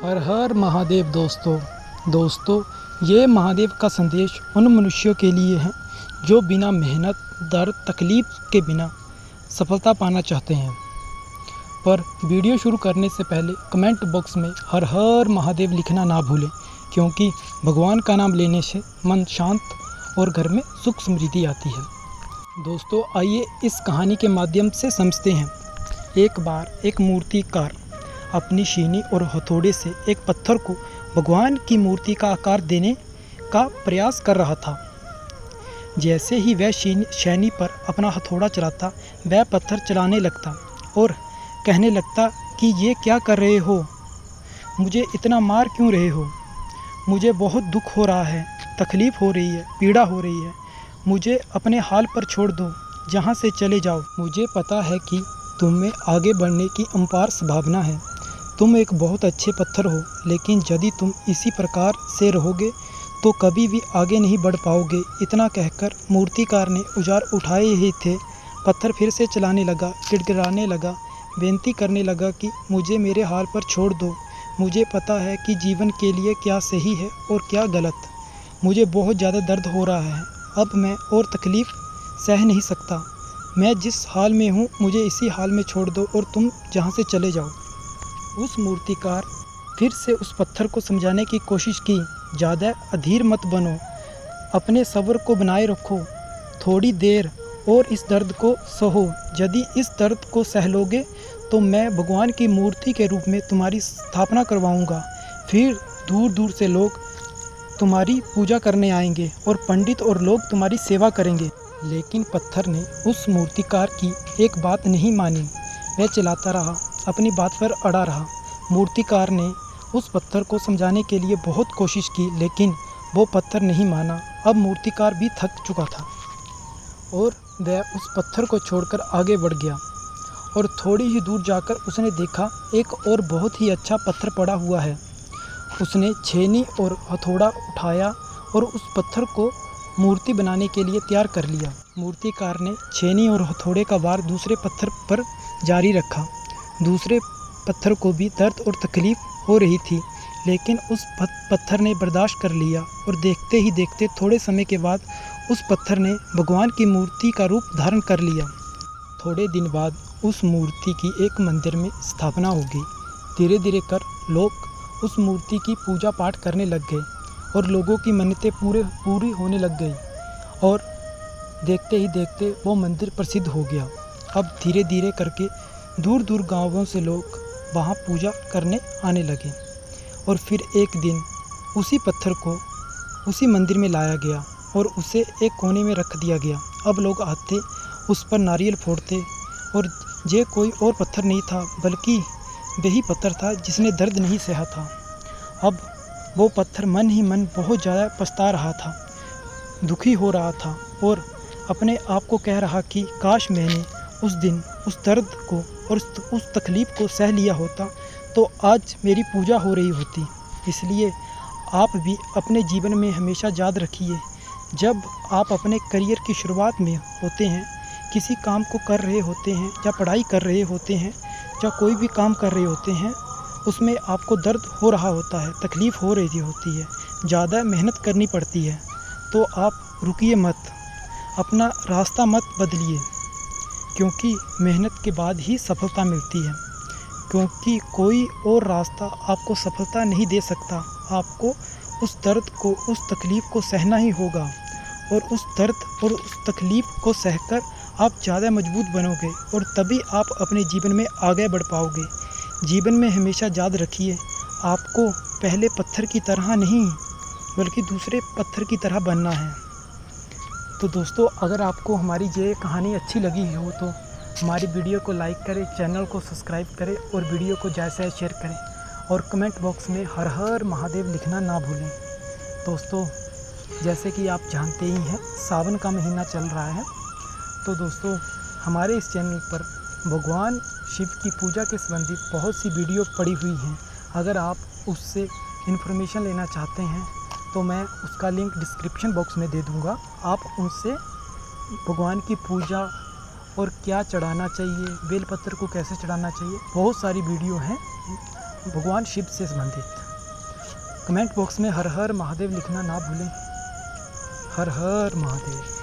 हर हर महादेव। दोस्तों ये महादेव का संदेश उन मनुष्यों के लिए है जो बिना मेहनत, दर्द, तकलीफ के बिना सफलता पाना चाहते हैं। पर वीडियो शुरू करने से पहले कमेंट बॉक्स में हर हर महादेव लिखना ना भूलें, क्योंकि भगवान का नाम लेने से मन शांत और घर में सुख समृद्धि आती है। दोस्तों आइए इस कहानी के माध्यम से समझते हैं। एक बार एक मूर्तिकार अपनी छीनी और हथौड़े से एक पत्थर को भगवान की मूर्ति का आकार देने का प्रयास कर रहा था। जैसे ही वह छेनी पर अपना हथौड़ा चलाता, वह पत्थर चलाने लगता और कहने लगता कि ये क्या कर रहे हो, मुझे इतना मार क्यों रहे हो, मुझे बहुत दुख हो रहा है, तकलीफ़ हो रही है, पीड़ा हो रही है, मुझे अपने हाल पर छोड़ दो, जहाँ से चले जाओ। मुझे पता है कि तुम में आगे बढ़ने की अपार संभावना है, तुम एक बहुत अच्छे पत्थर हो, लेकिन यदि तुम इसी प्रकार से रहोगे तो कभी भी आगे नहीं बढ़ पाओगे। इतना कहकर मूर्तिकार ने औजार उठाए ही थे, पत्थर फिर से चलाने लगा, गिड़गिड़ाने लगा, बेनती करने लगा कि मुझे मेरे हाल पर छोड़ दो, मुझे पता है कि जीवन के लिए क्या सही है और क्या गलत, मुझे बहुत ज़्यादा दर्द हो रहा है, अब मैं और तकलीफ़ सह नहीं सकता, मैं जिस हाल में हूँ मुझे इसी हाल में छोड़ दो और तुम जहाँ से चले जाओ। उस मूर्तिकार फिर से उस पत्थर को समझाने की कोशिश की, ज़्यादा अधीर मत बनो, अपने सब्र को बनाए रखो, थोड़ी देर और इस दर्द को सहो, यदि इस दर्द को सह लोगे तो मैं भगवान की मूर्ति के रूप में तुम्हारी स्थापना करवाऊंगा, फिर दूर दूर से लोग तुम्हारी पूजा करने आएंगे और पंडित और लोग तुम्हारी सेवा करेंगे। लेकिन पत्थर ने उस मूर्तिकार की एक बात नहीं मानी, वह चलाता रहा, अपनी बात पर अड़ा रहा। मूर्तिकार ने उस पत्थर को समझाने के लिए बहुत कोशिश की, लेकिन वो पत्थर नहीं माना। अब मूर्तिकार भी थक चुका था और वह उस पत्थर को छोड़कर आगे बढ़ गया और थोड़ी ही दूर जाकर उसने देखा एक और बहुत ही अच्छा पत्थर पड़ा हुआ है। उसने छेनी और हथौड़ा उठाया और उस पत्थर को मूर्ति बनाने के लिए तैयार कर लिया। मूर्तिकार ने छेनी और हथौड़े का वार दूसरे पत्थर पर जारी रखा। दूसरे पत्थर को भी दर्द और तकलीफ़ हो रही थी, लेकिन उस पत्थर ने बर्दाश्त कर लिया और देखते ही देखते थोड़े समय के बाद उस पत्थर ने भगवान की मूर्ति का रूप धारण कर लिया। थोड़े दिन बाद उस मूर्ति की एक मंदिर में स्थापना हो गई। धीरे धीरे कर लोग उस मूर्ति की पूजा पाठ करने लग गए और लोगों की मन्नतें पूरी होने लग गई और देखते ही देखते वो मंदिर प्रसिद्ध हो गया। अब धीरे धीरे करके दूर दूर गांवों से लोग वहाँ पूजा करने आने लगे और फिर एक दिन उसी पत्थर को उसी मंदिर में लाया गया और उसे एक कोने में रख दिया गया। अब लोग आते, उस पर नारियल फोड़ते और ये कोई और पत्थर नहीं था, बल्कि वही पत्थर था जिसने दर्द नहीं सहा था। अब वो पत्थर मन ही मन बहुत ज़्यादा पछता रहा था, दुखी हो रहा था और अपने आप को कह रहा कि काश मैंने उस दिन उस दर्द को और उस तकलीफ़ को सह लिया होता तो आज मेरी पूजा हो रही होती। इसलिए आप भी अपने जीवन में हमेशा याद रखिए, जब आप अपने करियर की शुरुआत में होते हैं, किसी काम को कर रहे होते हैं या पढ़ाई कर रहे होते हैं या कोई भी काम कर रहे होते हैं, उसमें आपको दर्द हो रहा होता है, तकलीफ़ हो रही होती है, ज़्यादा मेहनत करनी पड़ती है, तो आप रुकिए मत, अपना रास्ता मत बदलिए, क्योंकि मेहनत के बाद ही सफलता मिलती है। क्योंकि कोई और रास्ता आपको सफलता नहीं दे सकता, आपको उस दर्द को, उस तकलीफ़ को सहना ही होगा और उस दर्द और उस तकलीफ़ को सहकर आप ज़्यादा मजबूत बनोगे और तभी आप अपने जीवन में आगे बढ़ पाओगे। जीवन में हमेशा याद रखिए, आपको पहले पत्थर की तरह नहीं बल्कि दूसरे पत्थर की तरह बनना है। तो दोस्तों अगर आपको हमारी ये कहानी अच्छी लगी हो तो हमारी वीडियो को लाइक करें, चैनल को सब्सक्राइब करें और वीडियो को ज़्यादा से शेयर करें और कमेंट बॉक्स में हर हर महादेव लिखना ना भूलें। दोस्तों जैसे कि आप जानते ही हैं, सावन का महीना चल रहा है, तो दोस्तों हमारे इस चैनल पर भगवान शिव की पूजा के संबंधित बहुत सी वीडियो पड़ी हुई हैं। अगर आप उससे इन्फॉर्मेशन लेना चाहते हैं तो मैं उसका लिंक डिस्क्रिप्शन बॉक्स में दे दूंगा। आप उनसे भगवान की पूजा और क्या चढ़ाना चाहिए, बेलपत्र को कैसे चढ़ाना चाहिए, बहुत सारी वीडियो हैं भगवान शिव से संबंधित। कमेंट बॉक्स में हर हर महादेव लिखना ना भूलें। हर हर महादेव।